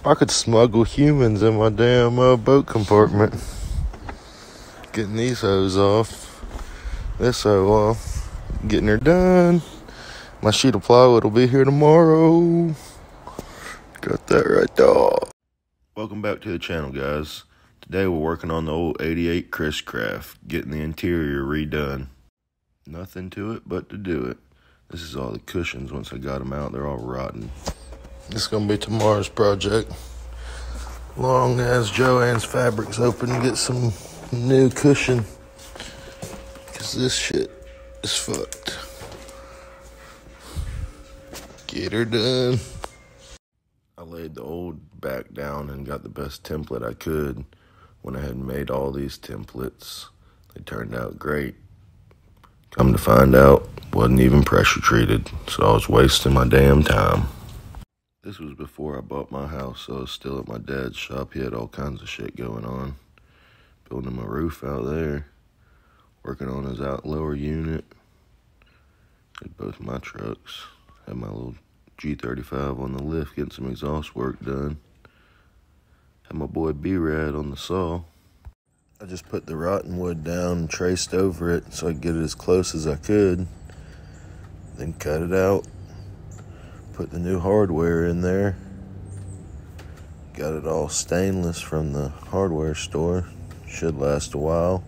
I could smuggle humans in my damn boat compartment. Getting these hoes off. This hoe off. Getting her done. My sheet of plywood will be here tomorrow. Got that right there. Welcome back to the channel, guys. Today we're working on the old 88 Chris Craft. Getting the interior redone. Nothing to it but to do it. This is all the cushions. Once I got them out, they're all rotten. This is going to be tomorrow's project. Long as Joann's Fabrics open to get some new cushion. Because this shit is fucked. Get her done. I laid the old back down and got the best template I could. When I had made all these templates, they turned out great. Come to find out, wasn't even pressure treated, so I was wasting my damn time. This was before I bought my house, so I was still at my dad's shop. He had all kinds of shit going on. Building my roof out there. Working on his lower unit. Had both my trucks. Had my little G35 on the lift, getting some exhaust work done. Had my boy B-Rad on the saw. I just put the rotten wood down and traced over it so I could get it as close as I could. Then cut it out. Put the new hardware in there. Got it all stainless from the hardware store. Should last a while.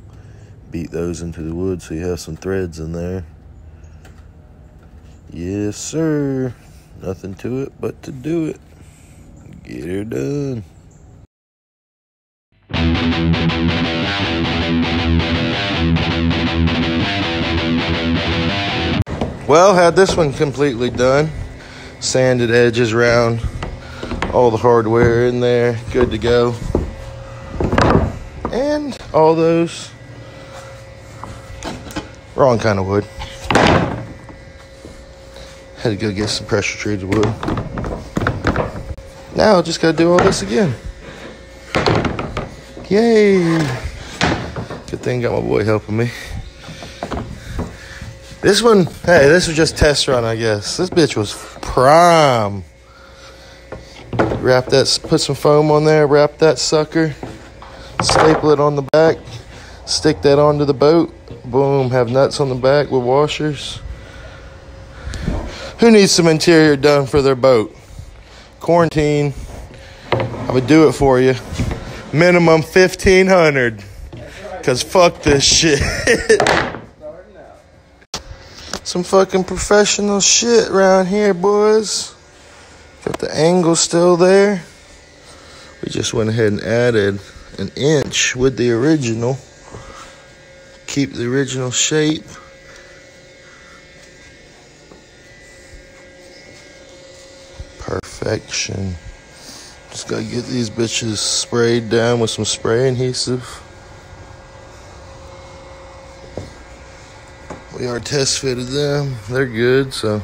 Beat those into the wood so you have some threads in there. Yes, sir. Nothing to it but to do it. Get her done. Well, had this one completely done. Sanded edges around, all the hardware in there, good to go. And all those, wrong kind of wood. Had to go get some pressure treated wood. Now I just gotta do all this again. Yay! Good thing got my boy helping me. This one, hey, this was just test run, I guess. This bitch was prime. Wrap that, put some foam on there, wrap that sucker, staple it on the back, stick that onto the boat. Boom, have nuts on the back with washers. Who needs some interior done for their boat? Quarantine, I would do it for you. Minimum $1,500. Cause fuck this shit. Some fucking professional shit around here, boys. Got the angle still there. We just went ahead and added an inch with the original. Keep the original shape. Perfection. Just gotta get these bitches sprayed down with some spray adhesive. We are test fitted them. They're good, so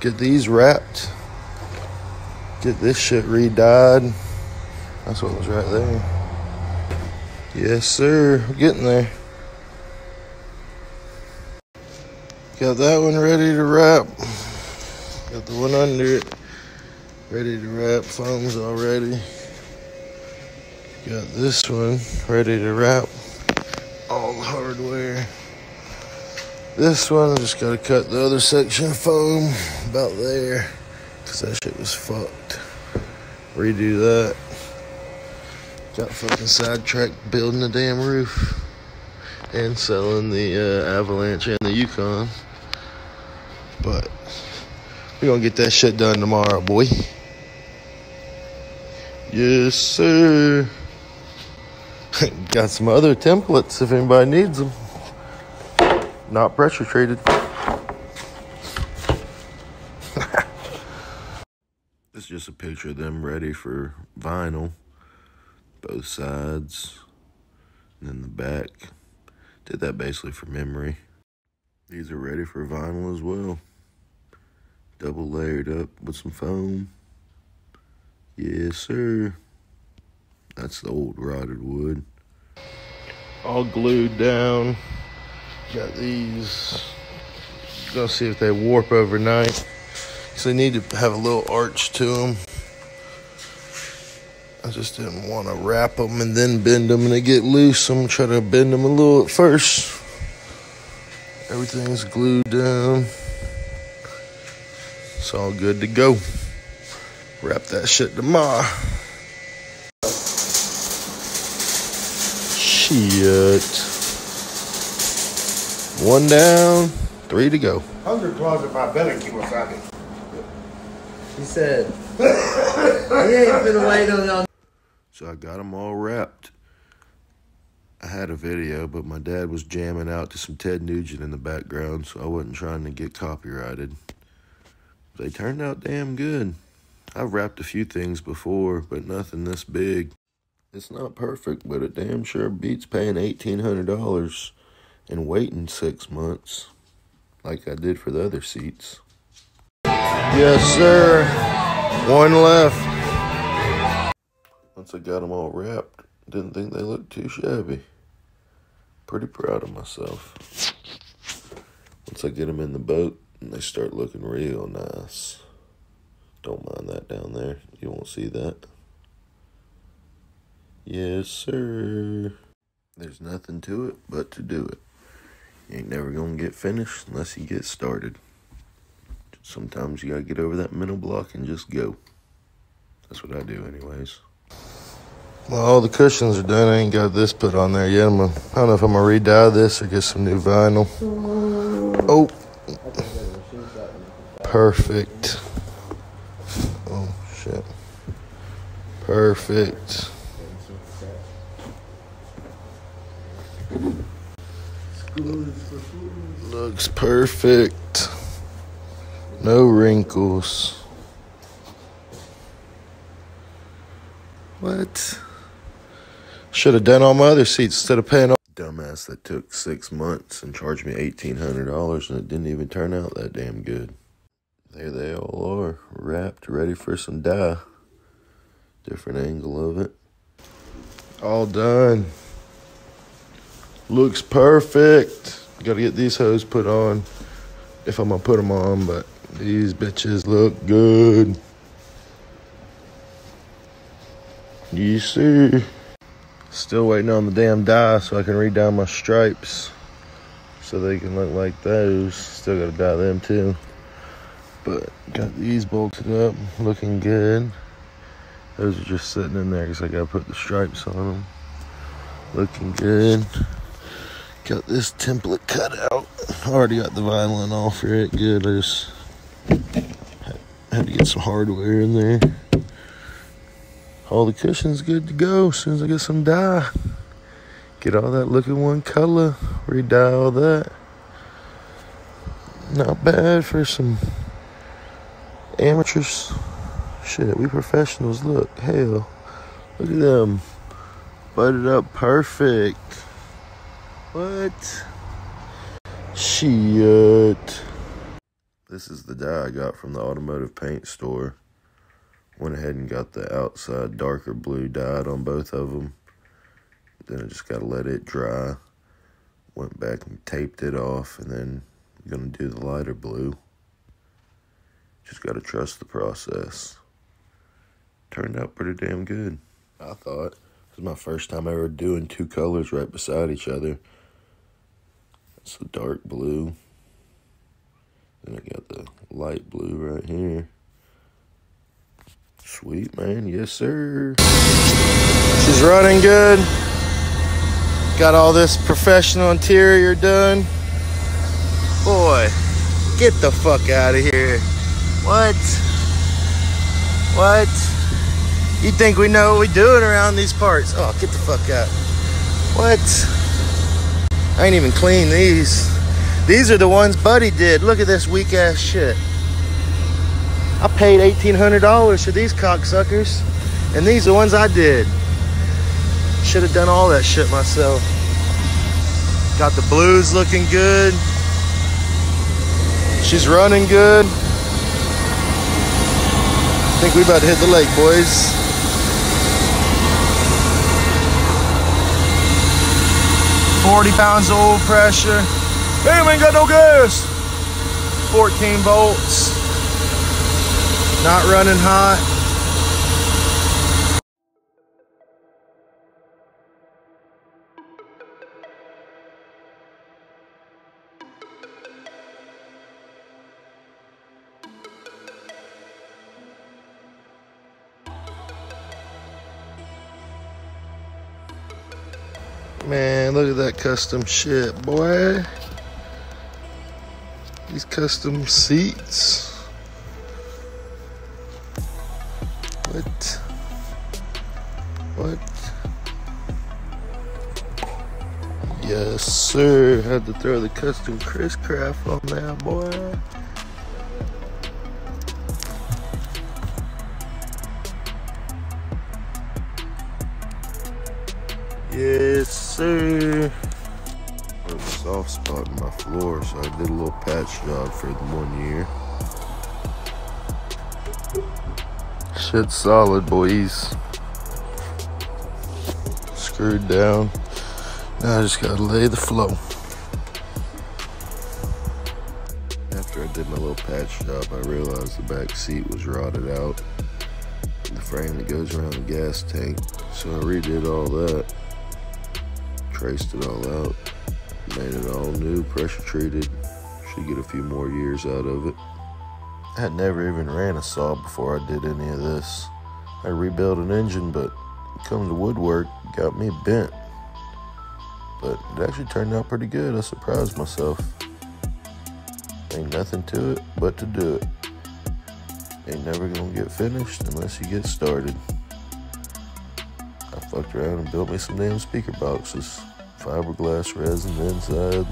get these wrapped. Get this shit re-dyed. That's what was right there. Yes, sir. We're getting there. Got that one ready to wrap. Got the one under it ready to wrap. Foam's all ready. Got this one ready to wrap. All the hardware. This one, I just gotta cut the other section of foam about there, cause that shit was fucked. Redo that. Got fucking sidetracked building the damn roof and selling the Avalanche and the Yukon. But we're gonna get that shit done tomorrow, boy. Yes, sir. Got some other templates if anybody needs them. Not pressure treated. This is just a picture of them ready for vinyl. Both sides. And then the back. Did that basically for memory. These are ready for vinyl as well. Double layered up with some foam. Yes, sir. That's the old rotted wood. All glued down. Got these. Gonna see if they warp overnight. because they need to have a little arch to them. I just didn't want to wrap them and then bend them and they get loose. I'm going to try to bend them a little at first. Everything's glued down. It's all good to go. Wrap that shit tomorrow. Shit. 1 down, 3 to go. Hunger claws in my belly keep us out. He said, he ain't been waiting on. So I got them all wrapped. I had a video, but my dad was jamming out to some Ted Nugent in the background, so I wasn't trying to get copyrighted. They turned out damn good. I've wrapped a few things before, but nothing this big. It's not perfect, but it damn sure beats paying $1,800 and waiting 6 months, like I did for the other seats. Yes, sir. 1 left. Once I got them all wrapped, didn't think they looked too shabby. Pretty proud of myself. Once I get them in the boat, they start looking real nice. Don't mind that down there. You won't see that. Yes, sir. There's nothing to it but to do it. You ain't never gonna get finished unless you get started. Sometimes you gotta get over that mental block and just go. That's what I do anyways. Well, all the cushions are done. I ain't got this put on there yet. I don't know if I'm gonna re-dye this or get some new vinyl. Oh. Perfect. Oh, shit. Perfect. Looks perfect. No wrinkles. What? Should have done all my other seats instead of paying all. Dumbass that took 6 months and charged me $1,800 and it didn't even turn out that damn good. There they all are, wrapped, ready for some dye. Different angle of it. All done. Looks perfect. Gotta get these hose put on if I'm gonna put them on, but these bitches look good. You see. Still waiting on the damn dye so I can re-dye my stripes so they can look like those. Still gotta dye them too. But got these bolted up, looking good. Those are just sitting in there because I gotta put the stripes on them. Looking good. Got this template cut out. Already got the vinyl and all for it. Good. I just had to get some hardware in there. All the cushions good to go as soon as I get some dye. Get all that looking one color. Re-dye all that. Not bad for some amateurs. Shit, we professionals. Look, hell. Look at them. Butted up perfect. What? Shit. This is the dye I got from the automotive paint store. Went ahead and got the outside darker blue dyed on both of them. Then I just got to let it dry. Went back and taped it off, and then I'm going to do the lighter blue. Just got to trust the process. Turned out pretty damn good, I thought. It was my first time ever doing 2 colors right beside each other. It's a dark blue. Then I got the light blue right here. Sweet, man. Yes, sir. She's running good. Got all this professional interior done. Boy, get the fuck out of here. What? What? You think we know what we're doing around these parts? Oh, get the fuck out. What? I ain't even cleaned these. These are the ones Buddy did. Look at this weak ass shit. I paid $1,800 for these cocksuckers, and these are the ones I did. Should have done all that shit myself. Got the blues looking good. She's running good. I think we about to hit the lake, boys. $40 pounds of oil pressure. Damn, ain't got no gas. 14 volts. Not running hot. Man, look at that custom shit, boy. These custom seats. What? What? Yes, sir. Had to throw the custom Chris Craft on there, boy. Yes, sir. I have a soft spot in my floor, so I did a little patch job for the 1 year. Shit's solid, boys. Screwed down. Now I just gotta lay the flow. After I did my little patch job, I realized the back seat was rotted out. The frame that goes around the gas tank. So I redid all that. Traced it all out. Made it all new, pressure treated. Should get a few more years out of it. I had never even ran a saw before I did any of this. I rebuilt an engine, but come to woodwork, got me bent. But it actually turned out pretty good. I surprised myself. Ain't nothing to it but to do it. Ain't never gonna get finished unless you get started. I fucked around and built me some damn speaker boxes. Fiberglass resin inside.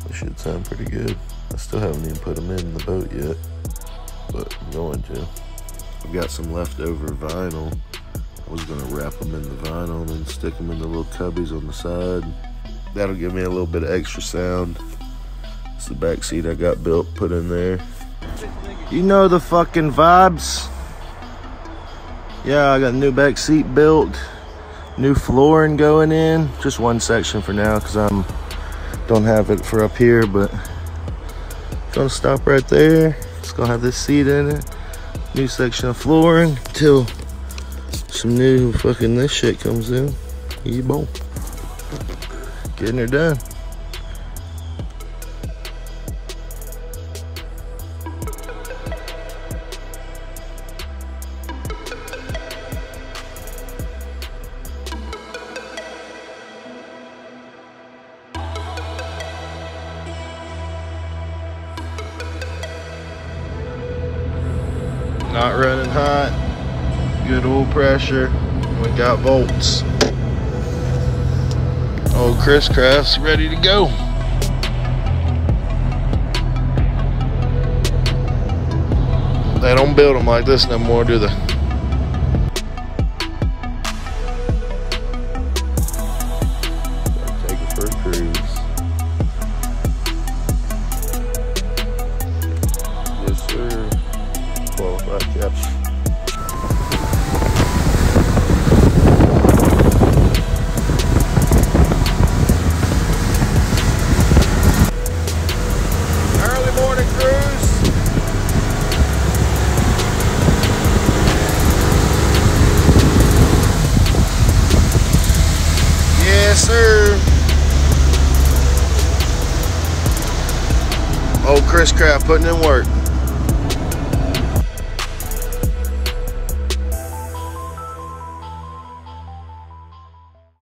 They should sound pretty good. I still haven't even put them in the boat yet, but I'm going to. I've got some leftover vinyl. I was gonna wrap them in the vinyl and stick them in the little cubbies on the side. That'll give me a little bit of extra sound. It's the back seat I got built, put in there. You know the fucking vibes. Yeah, I got a new back seat built. New flooring going in. Just one section for now because don't have it for up here, but gonna stop right there. It's gonna have this seat in it. New section of flooring till some new fucking this shit comes in. Easy boom. Getting her done. Not running hot, good oil pressure, we got volts. Old Chris Craft's ready to go. They don't build them like this no more, do they? Take it for a cruise. Yes, sir. Qualified caps. Early morning cruise. Yes, sir. Old Chris Craft putting in work.